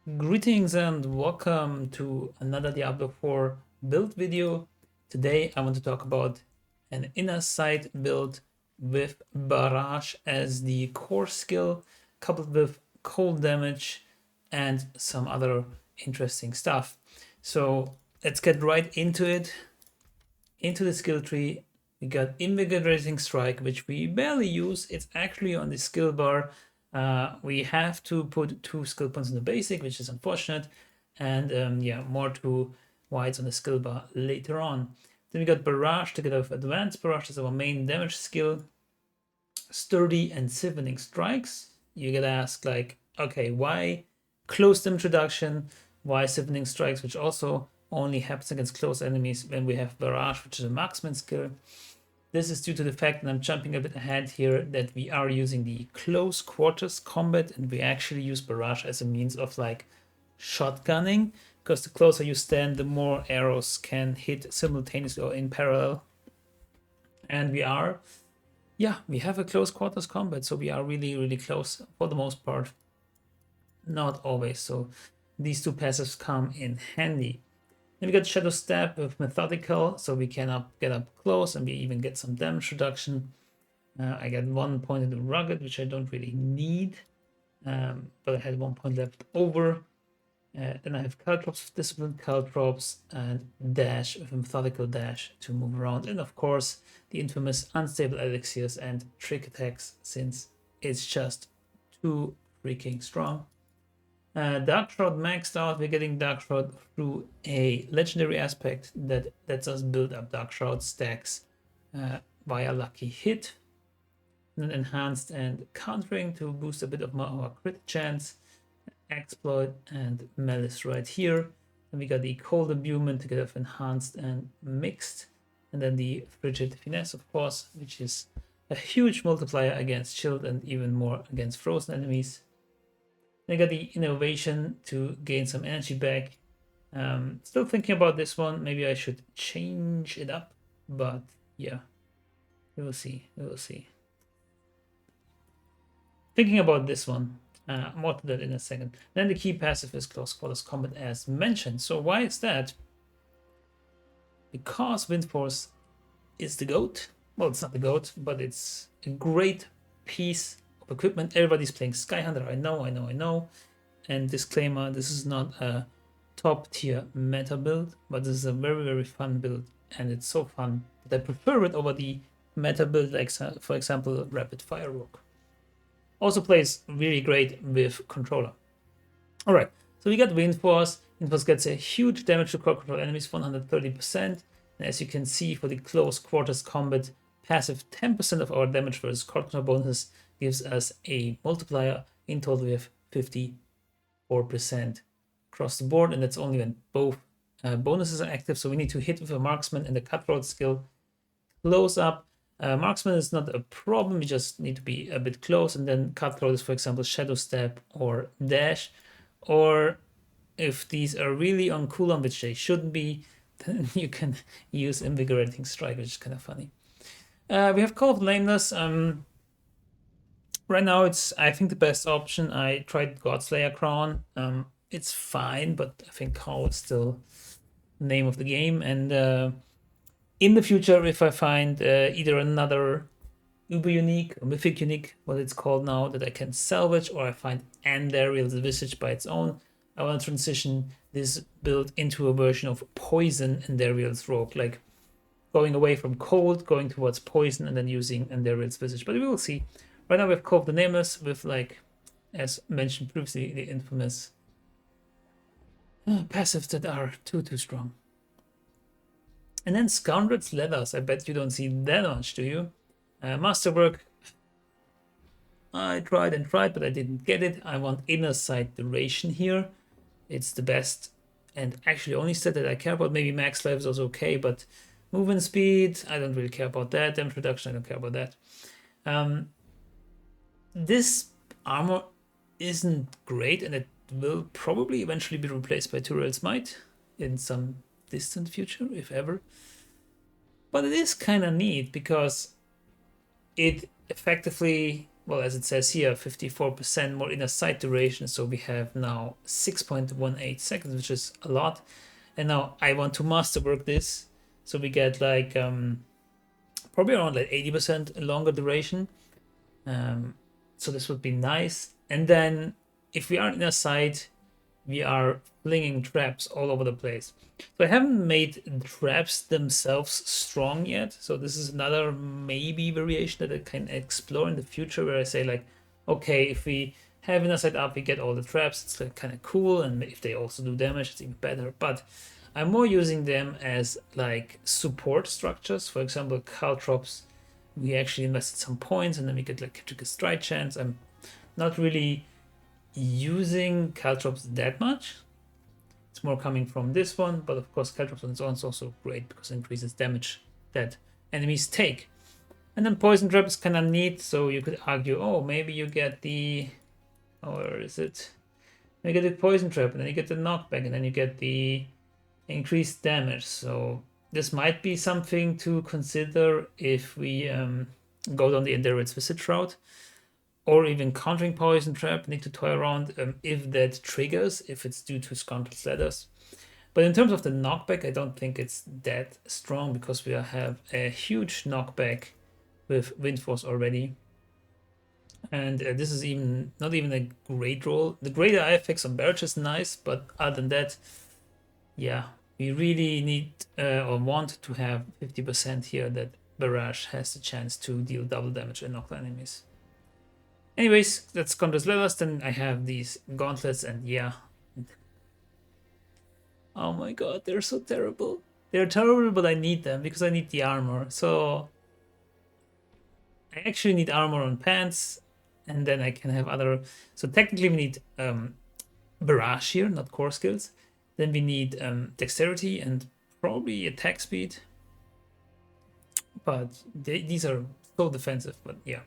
Greetings and welcome to another Diablo 4 build video. Today I want to talk about an inner sight build with Barrage as the core skill, coupled with cold damage and some other interesting stuff. So let's get right into it. Into the skill tree, we got Invigorating Strike, which we barely use. It's actually on the skill bar. We have to put 2 skill points in the basic, which is unfortunate. And yeah, more to why it's on the skill bar later on. Then we got Barrage to get off Advanced Barrage as our main damage skill. Sturdy and Siphoning Strikes. You get asked, like, okay, why close damage reduction? Why Siphoning Strikes, which also only happens against close enemies when we have Barrage, which is a marksman skill. This is due to the fact, and I'm jumping a bit ahead here, that we are using the close quarters combat, and we actually use Barrage as a means of like shotgunning, because the closer you stand, the more arrows can hit simultaneously or in parallel. And we have a close quarters combat, so we are really, really close for the most part. Not always, so these 2 passives come in handy. Then we got Shadow Step with Methodical, so we can get up close and we even get some damage reduction. I got 1 point in the Rugged, which I don't really need, but I had 1 point left over. Then I have Caltrops with Discipline, Caltrops, and Dash with a Methodical Dash to move around. And of course, the infamous Unstable Elixirs and Trick Attacks, since it's just too freaking strong. Dark Shroud maxed out. We're getting Dark Shroud through a legendary aspect that lets us build up Dark Shroud stacks via Lucky Hit. And then enhanced and countering to boost a bit of our crit chance. Exploit and Malice right here. And we got the Cold Imbuement to get off enhanced and mixed. And then the Frigid Finesse, of course, which is a huge multiplier against shield and even more against frozen enemies. Then I got the Innovation to gain some energy back. Still thinking about this one. Maybe I should change it up, but yeah, we will see. We will see. Thinking about this one. More to that in a second. Then the key passive is Close Quarters Combat, as mentioned. So why is that? Because Windforce is the GOAT. Well, it's not the GOAT, but it's a great piece of equipment. Everybody's playing Skyhunter. I know. And disclaimer, this is not a top tier meta build, but this is a very, very fun build. And it's so fun that I prefer it over the meta build, like, for example, Rapid Fire Rook. Also plays really great with controller. All right, so we got Windforce. Windforce gets a huge damage to core control enemies, 130%. And as you can see, for the close quarters combat passive, 10% of our damage versus core control bonuses gives us a multiplier. In total, we have 54% across the board, and that's only when both bonuses are active. So we need to hit with a marksman and a cutthroat skill. Close up. Marksman is not a problem, we just need to be a bit close, and then Cutthroat is, for example, Shadow Step or Dash, or if these are really on cooldown, which they shouldn't be, then you can use Invigorating Strike, which is kind of funny. We have Call of Lameness. Right now it's, I think, the best option. I tried Godslayer Crown. It's fine, but I think Call is still the name of the game, and in the future, if I find either another Uber Unique or Mythic Unique, what it's called now, that I can salvage, or I find Andariel's Visage by its own, I want to transition this build into a version of Poison Andariel's Rogue, like going away from cold, going towards poison, and then using Andariel's Visage. But we will see. Right now we have Call of the Nameless with, like, as mentioned previously, the infamous passives that are too strong. And then Scoundrel's Leathers. I bet you don't see that much, do you? Masterwork. I tried, but I didn't get it. I want Inner Sight Duration here. It's the best and actually only stat that I care about. Maybe Max Life is also okay, but movement speed, I don't really care about that. Damage reduction, I don't care about that. This armor isn't great, and it will probably eventually be replaced by Turael's Might in some distant future, if ever. But it is kind of neat because it effectively well, as it says here, 54% more inner sight duration. So we have now 6.18 seconds, which is a lot. And now I want to masterwork this. So we get like probably around like 80% longer duration. So this would be nice. And then if we are in a sight, we are flinging traps all over the place. So I haven't made traps themselves strong yet. So this is another maybe variation that I can explore in the future, where I say like, okay, if we have in a sight up, we get all the traps. It's like kind of cool, and if they also do damage, it's even better. But I'm more using them as like support structures. For example, caltrops, we actually invested some points and then we get like critical strike chance. I'm not really using caltrops that much. It's more coming from this one, but of course caltrops on its own is also great because it increases damage that enemies take. And then poison trap is kind of neat, so you could argue, oh, maybe you get the, or is it? You get the poison trap, and then you get the knockback, and then you get the increased damage. So this might be something to consider if we go down the Endurance Visit route, or even countering poison trap. Need to toy around if that triggers, if it's due to Scoundrel's Ladders. But in terms of the knockback, I don't think it's that strong because we have a huge knockback with Wind Force already. And this is even not even a great roll. The greater eye effects on Barrage is nice, but other than that, yeah, we really need or want to have 50% here that Barrage has the chance to deal double damage and knock enemies. Anyways, that's Scoundrel's Ladders. Then I have these gauntlets, and yeah. Oh my god, they're so terrible. They're terrible, but I need them because I need the armor. So I actually need armor on pants, and then I can have other. So technically, we need Barrage here, not core skills. Then we need dexterity and probably attack speed. But these are so defensive, but yeah.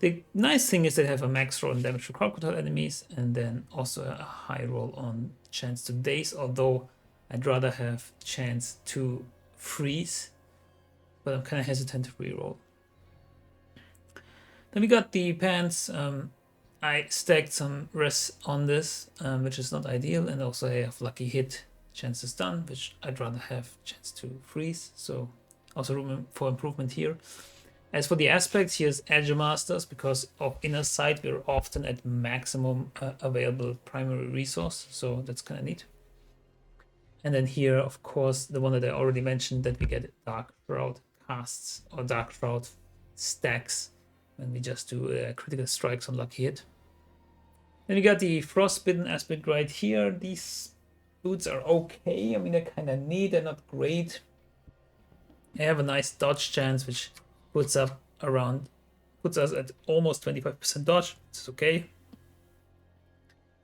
The nice thing is they have a max roll on damage to crocodile enemies, and then also a high roll on chance to daze, although I'd rather have chance to freeze, but I'm kind of hesitant to reroll. Then we got the pants. I stacked some res on this, which is not ideal, and also I have lucky hit chances done, which I'd rather have chance to freeze, so also room for improvement here. As for the aspects, here's Edge Masters. Because of inner sight, we're often at maximum available primary resource, so that's kind of neat. And then here, of course, the one that I already mentioned, that we get Dark Shroud casts or Dark Shroud stacks when we just do critical strikes on lucky hit. Then we got the Frostbitten aspect right here. These boots are okay. I mean, they're kind of neat, they're not great. They have a nice dodge chance, which puts us at almost 25% dodge, which is okay.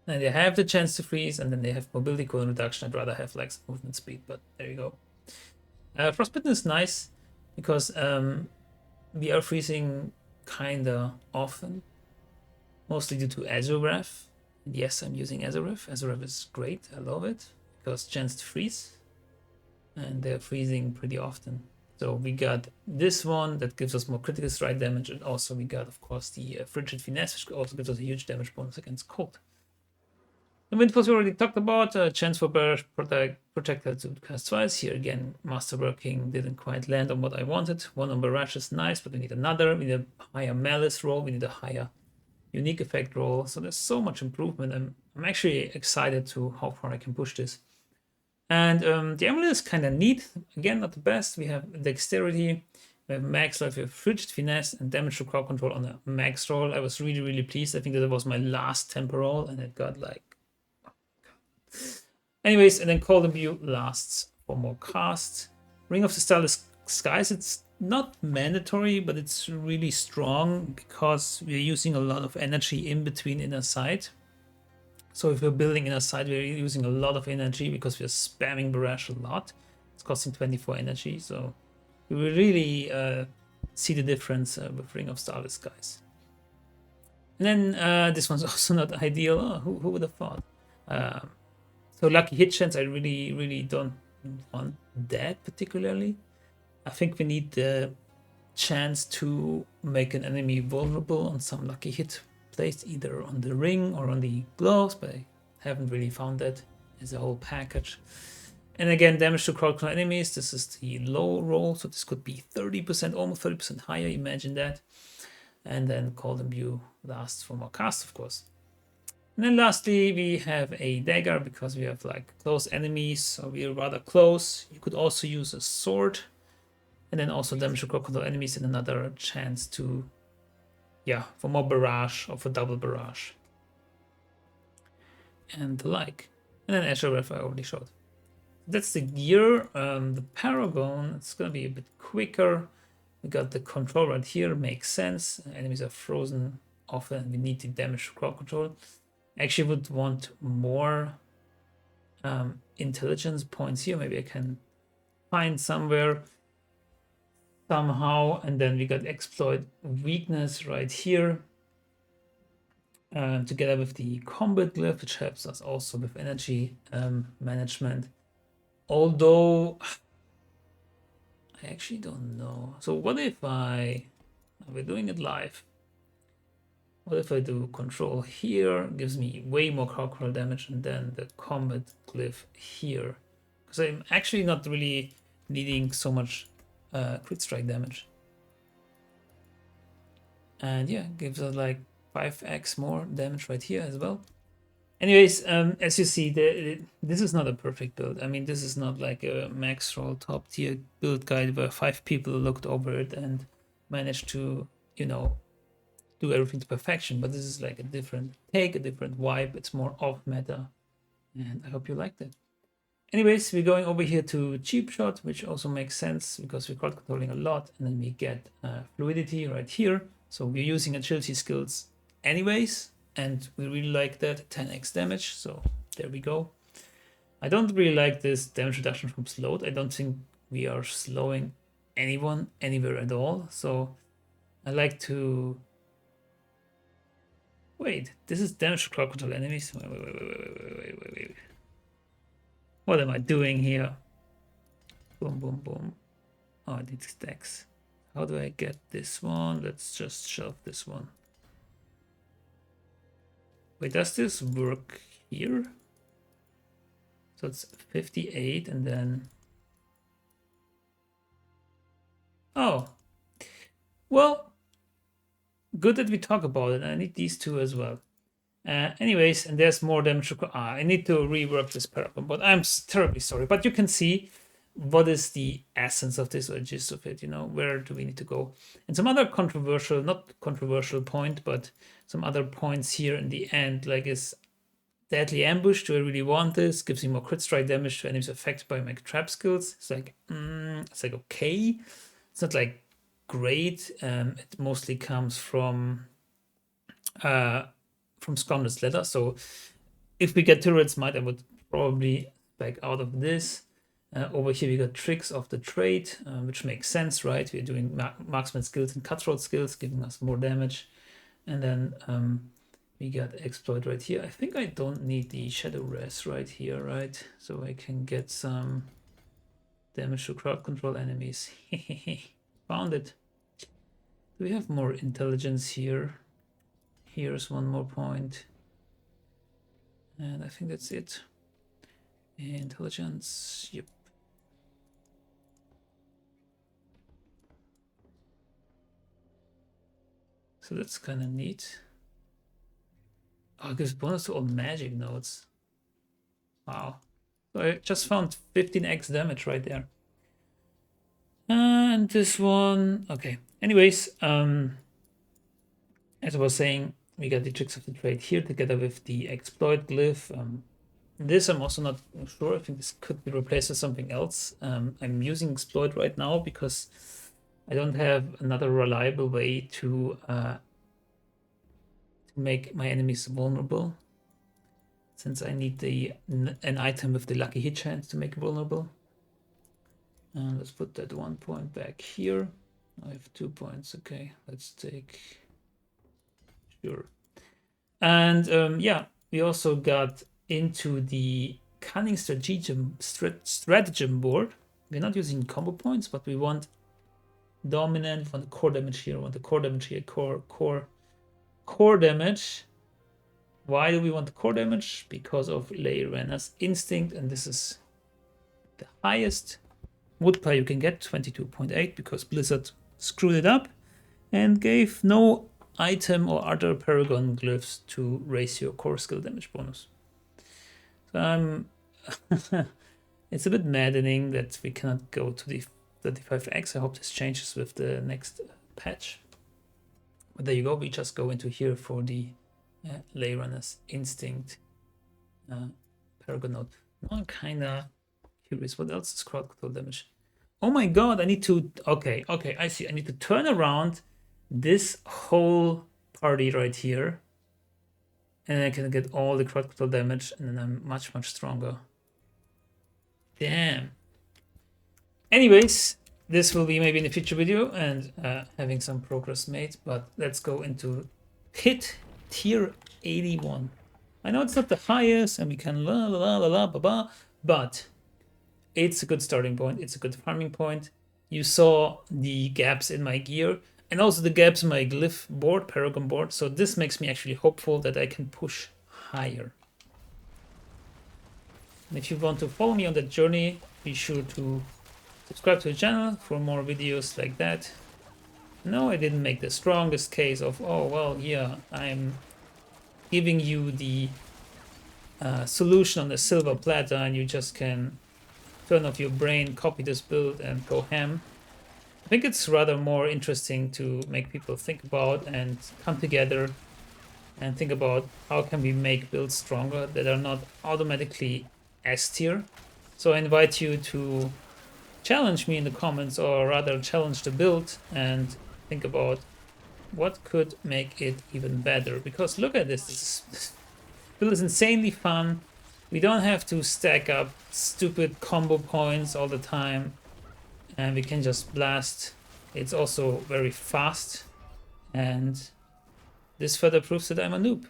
And they have the chance to freeze, and then they have mobility cooldown reduction. I'd rather have like movement speed, but there you go. Frostbitten is nice because we are freezing kinda often, mostly due to Azureth. Yes, I'm using Azureth. Azureth is great, I love it, because chance to freeze, and they're freezing pretty often. So we got this one that gives us more critical strike damage, and also we got, of course, the Frigid Finesse, which also gives us a huge damage bonus against cold. The Wind Force we already talked about. Chance for Barrage Projectile to cast twice. Here again, Masterworking didn't quite land on what I wanted. One on Barrage is nice, but we need another. We need a higher Malice roll. We need a higher Unique Effect roll. So there's so much improvement. I'm actually excited to how far I can push this. And the amulet is kind of neat. Again, not the best. We have Dexterity, we have Max Life, we have Frigid Finesse, and Damage to Crowd Control on a max roll. I was really, really pleased. I think that was my last temporal, and it got like... Oh my god. Anyways, and then Cold Imbue lasts for more casts. Ring of the Starless Skies, it's not mandatory, but it's really strong because we're using a lot of energy in between inner sight. So if we're building inner sight, we're using a lot of energy because we're spamming Barrage a lot. It's costing 24 energy, so we will really see the difference with Ring of Starless Skies. And then this one's also not ideal. Oh, who would have thought? So Lucky Hit Chance, I really don't want that particularly. I think we need the chance to make an enemy vulnerable on some lucky hit placed either on the ring or on the gloves, but I haven't really found that as a whole package. And again, damage to crowd control enemies. This is the low roll, so this could be 30%, almost 30% higher. Imagine that. And then Cold Imbue lasts for more cast, of course. And then lastly, we have a dagger because we have like close enemies, so we're rather close. You could also use a sword, and then also damage to crowd control enemies and another chance to, yeah, for more barrage or for double barrage and the like. And then Azure Ref I already showed. That's the gear. The Paragon, it's gonna be a bit quicker. We got the control right here, makes sense. Enemies are frozen often. We need the damage to crowd control. Actually would want more intelligence points here. Maybe I can find somewhere somehow. And then we got exploit weakness right here. Together with the combat glyph, which helps us also with energy management. Although I actually don't know. So what if we're doing it live. What if I do control here? Gives me way more crowd control damage, and then the combat glyph here. Because I'm actually not really needing so much crit strike damage. And yeah, gives us like 5x more damage right here as well. Anyways, as you see, this is not a perfect build. I mean, this is not like a max roll top tier build guide where 5 people looked over it and managed to, you know, do everything to perfection. But this is like a different take, a different vibe. It's more off meta, and I hope you liked it. Anyways, we're going over here to cheap shot, which also makes sense because we're crowd controlling a lot, and then we get fluidity right here. So we're using agility skills anyways, and we really like that 10x damage. So there we go. I don't really like this damage reduction from slowed. I don't think we are slowing anyone anywhere at all. So I like to wait. This is damage to crowd control enemies. Wait. What am I doing here? Boom, boom, boom. Oh, I need stacks. How do I get this one? Let's just shelve this one. Wait, does this work here? So it's 58 and then... Oh. Well, good that we talk about it. I need these two as well. Anyways, and there's more damage. I need to rework this Paragon, but I'm terribly sorry. But you can see what is the essence of this or gist of it, you know, where do we need to go? And some other controversial, not controversial point, but some other points here in the end, like is Deadly Ambush. Do I really want this? Gives me more crit strike damage to enemies affected by my trap skills. It's like okay. It's not like great. It mostly comes from Scoundrel's Letter. So if we get Turret's Might, I would probably back out of this. Over here we got Tricks of the Trade, which makes sense, right? We're doing marksman skills and cutthroat skills, giving us more damage. And then we got Exploit right here. I think I don't need the Shadow Res right here, right? So I can get some damage to crowd control enemies. Found it. Do we have more intelligence here? Here's one more point. And I think that's it. Intelligence, yep. So that's kind of neat. Oh, it gives bonus to all magic nodes. Wow. So I just found 15x damage right there. And this one, okay. Anyways, as I was saying, we got the Tricks of the Trade here together with the Exploit glyph. This I'm also not sure. I think this could be replaced with something else. I'm using Exploit right now because I don't have another reliable way to make my enemies vulnerable. Since I need an item with the lucky hit chance to make it vulnerable. Let's put that 1 point back here. I have 2 points. Okay, let's take... Sure. And yeah, we also got into the Cunning Stratagem board. We're not using combo points, but we want dominant. We want the core damage here. We want the core damage here. Core damage. Why do we want the core damage? Because of Leyrena's Instinct, and this is the highest multiplier you can get, 22.8, because Blizzard screwed it up and gave no item or other Paragon glyphs to raise your core skill damage bonus. So it's a bit maddening that we cannot go to the 35x. I hope this changes with the next patch. But there you go, we just go into here for the Leyrena's Instinct Paragon node. Now I'm kinda curious, what else is crowd control damage? Oh my god, I need to, okay, I see. I need to turn around this whole party right here, and I can get all the crowd control damage, and then I'm much stronger. Damn. Anyways, this will be maybe in a future video and having some progress made, but let's go into hit tier 81. I know it's not the highest, and we can but it's a good starting point. It's a good farming point. You saw the gaps in my gear and also the gaps in my glyph board, Paragon board. So this makes me actually hopeful that I can push higher. And if you want to follow me on that journey, be sure to subscribe to the channel for more videos like that. No, I didn't make the strongest case of, oh, well, yeah, I'm giving you the solution on the silver platter and you just can turn off your brain, copy this build and go ham. I think it's rather more interesting to make people think about and come together and think about how can we make builds stronger that are not automatically S tier. So I invite you to challenge me in the comments, or rather challenge the build and think about what could make it even better. Because look at this, this build is insanely fun. We don't have to stack up stupid combo points all the time, and we can just blast. It's also very fast, and this further proves that I'm a noob.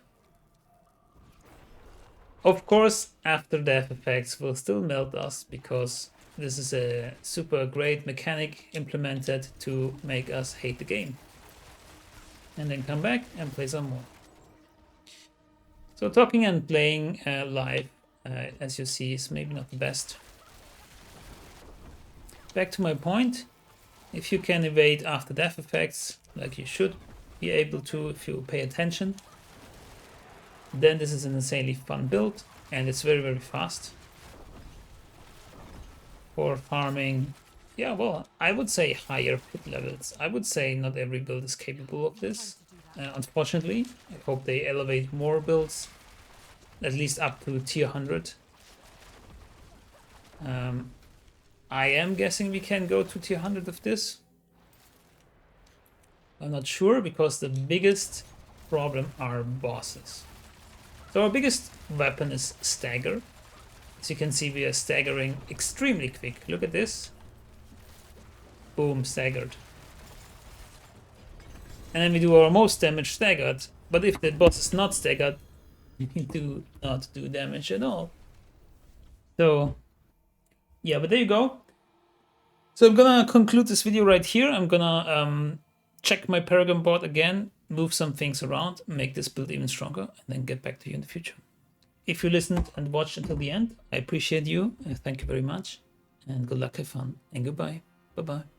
Of course, after death effects will still melt us, because this is a super great mechanic implemented to make us hate the game. And then come back and play some more. So talking and playing live, as you see, is maybe not the best. Back to my point, if you can evade after death effects, like you should be able to if you pay attention, then this is an insanely fun build, and it's very fast. For farming, yeah, well, I would say higher pit levels. I would say not every build is capable of this, unfortunately. I hope they elevate more builds, at least up to tier 100. I am guessing we can go to tier 100 of this. I'm not sure, because the biggest problem are bosses. So our biggest weapon is stagger. As you can see, we are staggering extremely quick. Look at this. Boom, staggered. And then we do our most damage staggered. But if the boss is not staggered, we do not do damage at all. So yeah, but there you go. So I'm gonna conclude this video right here. I'm gonna check my Paragon board again, move some things around, make this build even stronger, and then get back to you in the future. If you listened and watched until the end, I appreciate you. Thank you very much, and good luck, have fun, and goodbye. Bye-bye.